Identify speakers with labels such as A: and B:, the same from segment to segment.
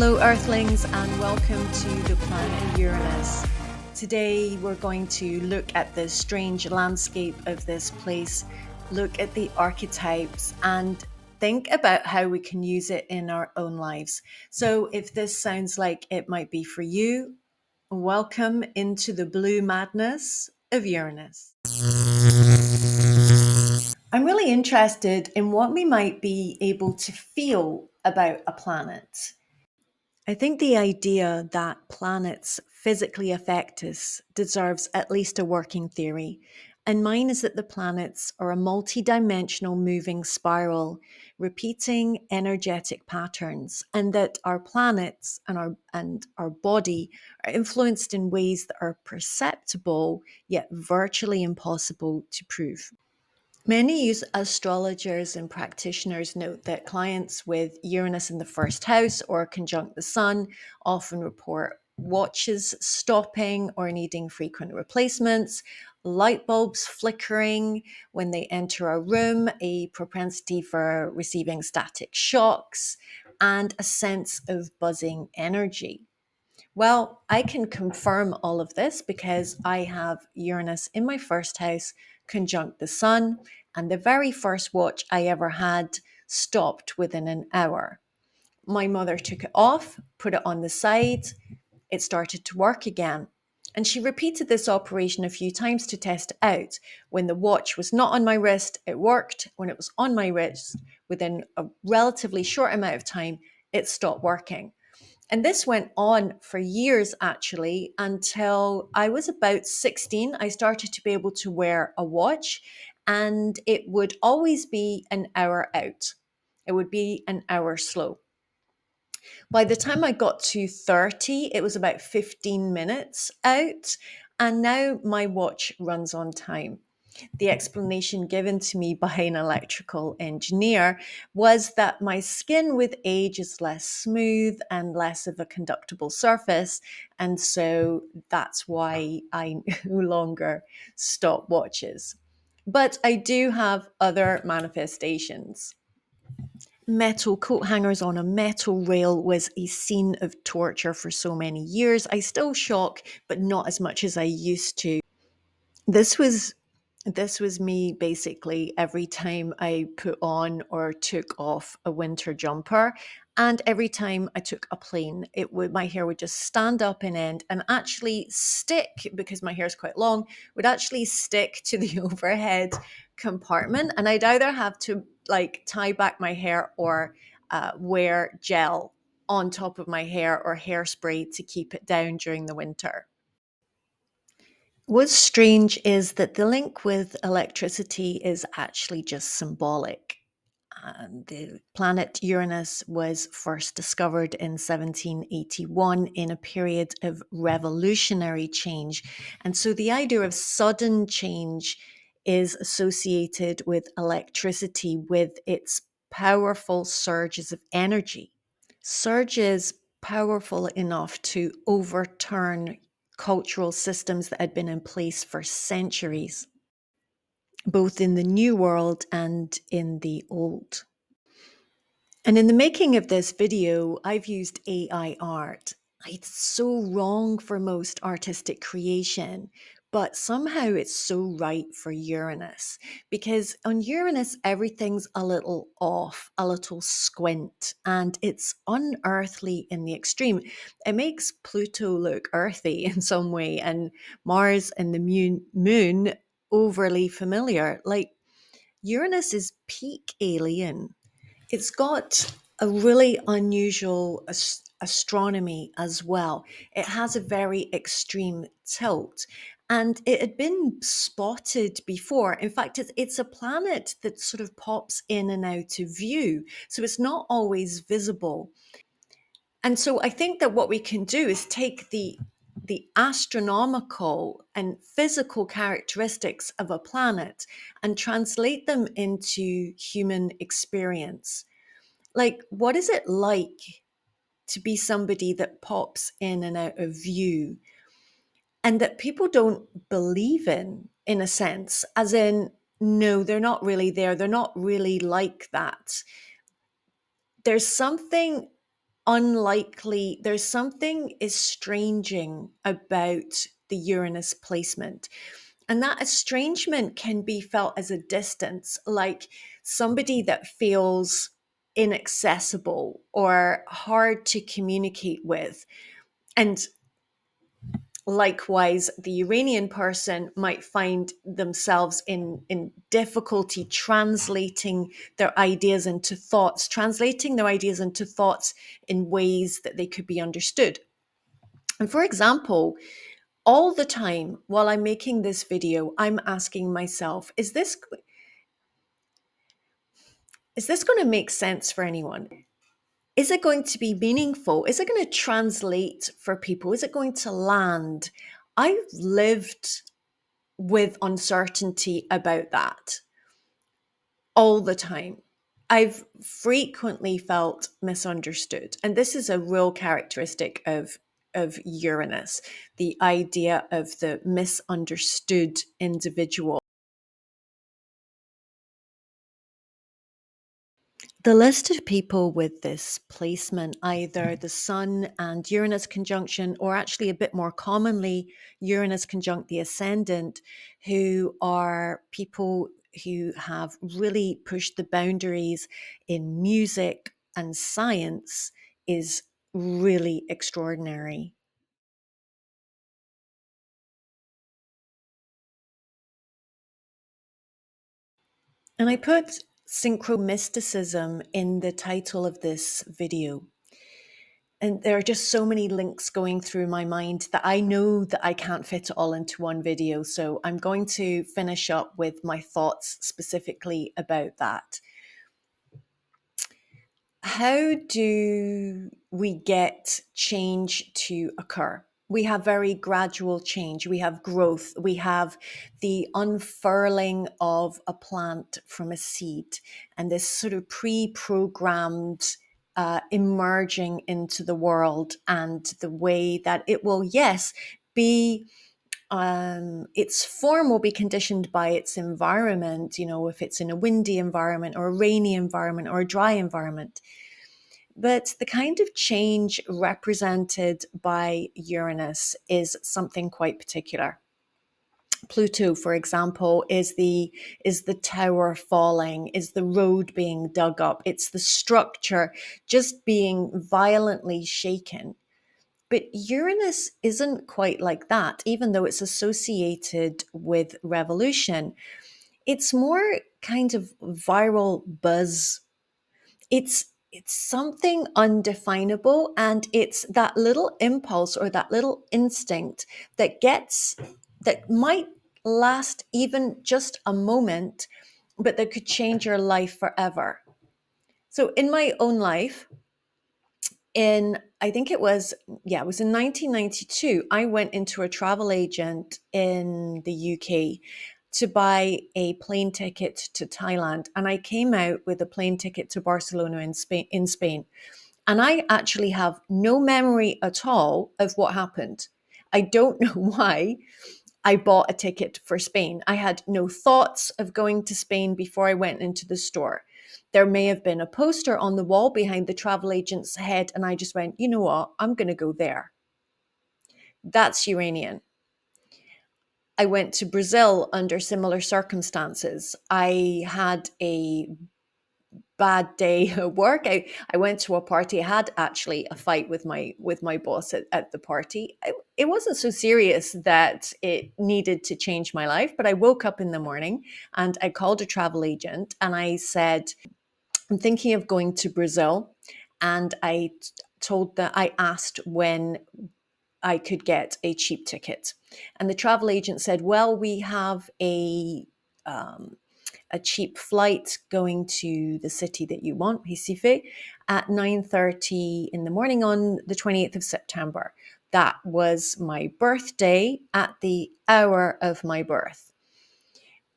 A: Hello, Earthlings, and welcome to the planet Uranus. Today, we're going to look at the strange landscape of this place, look at the archetypes, and think about how we can use it in our own lives. So, if this sounds like it might be for you, welcome into the blue madness of Uranus. I'm really interested in what we might be able to feel about a planet. I think the idea that planets physically affect us deserves at least a working theory. And mine is that the planets are a multidimensional moving spiral, repeating energetic patterns, and that our planets and our body are influenced in ways that are perceptible yet virtually impossible to prove. Many use astrologers and practitioners note that clients with Uranus in the first house or conjunct the sun often report watches stopping or needing frequent replacements, light bulbs flickering when they enter a room, a propensity for receiving static shocks, and a sense of buzzing energy. Well, I can confirm all of this because I have Uranus in my first house conjunct the sun, and the very first watch I ever had stopped within an hour. My mother took it off, put it on the side, it started to work again. And she repeated this operation a few times to test it out. When the watch was not on my wrist, it worked. When it was on my wrist, within a relatively short amount of time, it stopped working. And this went on for years, actually, until I was about 16. I started to be able to wear a watch, and it would always be an hour out. It would be an hour slow. By the time I got to 30, it was about 15 minutes out. And now my watch runs on time. The explanation given to me by an electrical engineer was that my skin with age is less smooth and less of a conductible surface. And so that's why I no longer stop watches. But I do have other manifestations. Metal coat hangers on a metal rail was a scene of torture for so many years. I still shock, but not as much as I used to. This was this was me basically every time I put on or took off a winter jumper, and every time I took a plane, it would my hair would just stand up in end and actually stick, because my hair is quite long, would actually stick to the overhead compartment, and I'd either have to like tie back my hair or wear gel on top of my hair or hairspray to keep it down during the winter. What's strange is that the link with electricity is actually just symbolic. The planet Uranus was first discovered in 1781 in a period of revolutionary change. And so the idea of sudden change is associated with electricity, with its powerful surges of energy. Surges powerful enough to overturn cultural systems that had been in place for centuries, both in the New World and in the Old. And in the making of this video, I've used AI art. It's so wrong for most artistic creation, but somehow it's so right for Uranus. Because on Uranus, everything's a little off, a little squint, and it's unearthly in the extreme. It makes Pluto look earthy in some way, and Mars and the moon overly familiar. Like Uranus is peak alien. It's got a really unusual astronomy as well. It has a very extreme tilt. And it had been spotted before. In fact, it's a planet that sort of pops in and out of view. So it's not always visible. And so I think that what we can do is take the astronomical and physical characteristics of a planet and translate them into human experience. Like, what is it like to be somebody that pops in and out of view and that people don't believe in a sense, as in, no, they're not really there. They're not really like that. There's something unlikely, there's something estranging about the Uranus placement. And that estrangement can be felt as a distance, like somebody that feels inaccessible or hard to communicate with. And likewise, the Uranian person might find themselves in difficulty translating their ideas into thoughts in ways that they could be understood. And for example, all the time while I'm making this video, I'm asking myself, is this going to make sense for anyone? Is it going to be meaningful? Is it going to translate for people? Is it going to land? I've lived with uncertainty about that all the time. I've frequently felt misunderstood. And this is a real characteristic of Uranus, the idea of the misunderstood individual. The list of people with this placement, either the Sun and Uranus conjunction, or actually a bit more commonly, Uranus conjunct the ascendant, who are people who have really pushed the boundaries in music and science, is really extraordinary. And I put synchromysticism in the title of this video. And there are just so many links going through my mind that I know that I can't fit it all into one video. So I'm going to finish up with my thoughts specifically about that. How do we get change to occur? We have very gradual change. We have growth. We have the unfurling of a plant from a seed, and this sort of pre-programmed emerging into the world, and the way that it will, yes, be its form will be conditioned by its environment, if it's in a windy environment or a rainy environment or a dry environment. But the kind of change represented by Uranus is something quite particular. Pluto, for example, is the tower falling, is the road being dug up, it's the structure just being violently shaken. But Uranus isn't quite like that, even though it's associated with revolution. It's more kind of viral buzz. It's something undefinable, and it's that little impulse or that little instinct that might last even just a moment, but that could change your life forever. So in my own life, I think it was in 1992, I went into a travel agent in the UK to buy a plane ticket to Thailand, and I came out with a plane ticket to Barcelona in Spain. And I actually have no memory at all of what happened. I don't know why I bought a ticket for Spain. I had no thoughts of going to Spain before I went into the store. There may have been a poster on the wall behind the travel agent's head, and I just went, you know what, I'm going to go there. That's Uranian. I went to Brazil under similar circumstances. I had a bad day at work. I went to a party. I had actually a fight with my boss at the party. It wasn't so serious that it needed to change my life, but I woke up in the morning and I called a travel agent and I said, I'm thinking of going to Brazil. And I asked when I could get a cheap ticket. And the travel agent said, well, we have a cheap flight going to the city that you want, Recife, at 9:30 in the morning on the 28th of September. That was my birthday at the hour of my birth.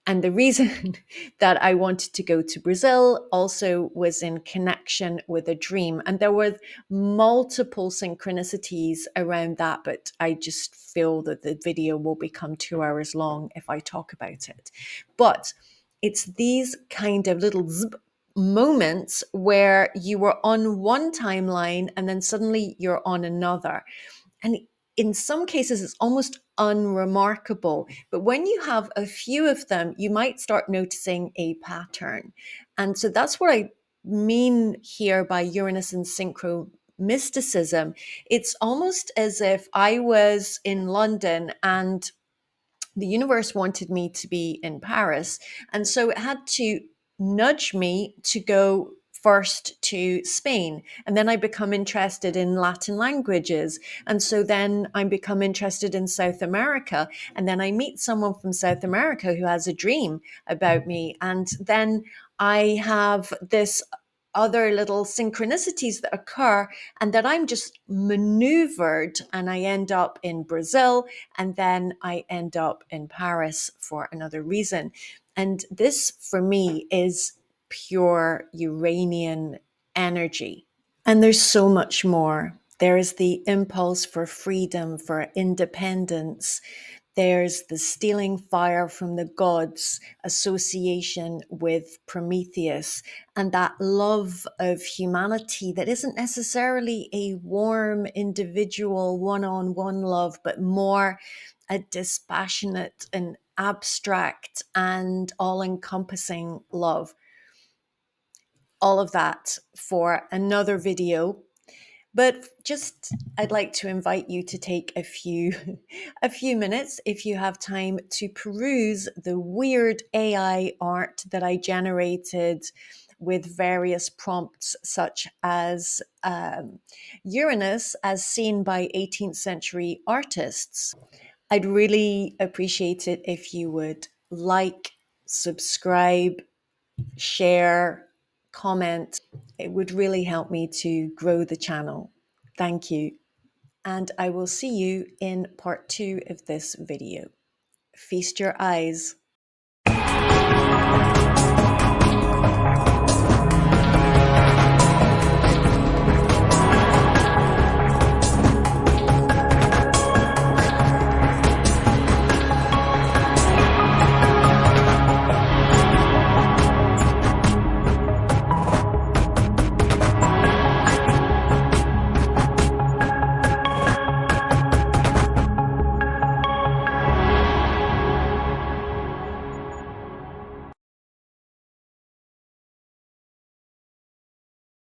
A: And the reason that I wanted to go to Brazil also was in connection with a dream. And there were multiple synchronicities around that, but I just feel that the video will become 2 hours long if I talk about it. But it's these kind of little moments where you were on one timeline and then suddenly you're on another. And in some cases, it's almost unremarkable. But when you have a few of them, you might start noticing a pattern. And so that's what I mean here by Uranus and synchromysticism. It's almost as if I was in London and the universe wanted me to be in Paris. And so it had to nudge me to go first to Spain. And then I become interested in Latin languages. And so then I become interested in South America. And then I meet someone from South America who has a dream about me. And then I have this other little synchronicities that occur and that I'm just maneuvered and I end up in Brazil and then I end up in Paris for another reason. And this for me is pure Uranian energy. And there's so much more. There is the impulse for freedom, for independence. There's the stealing fire from the gods association with Prometheus, and that love of humanity that isn't necessarily a warm, individual, one on one love, but more a dispassionate and abstract and all encompassing love. All of that for another video. But just I'd like to invite you to take a few a few minutes if you have time to peruse the weird AI art that I generated with various prompts such as Uranus as seen by 18th century artists. I'd really appreciate it if you would like, subscribe, share, comment. It would really help me to grow the channel. Thank you. And I will see you in part 2 of this video. Feast your eyes.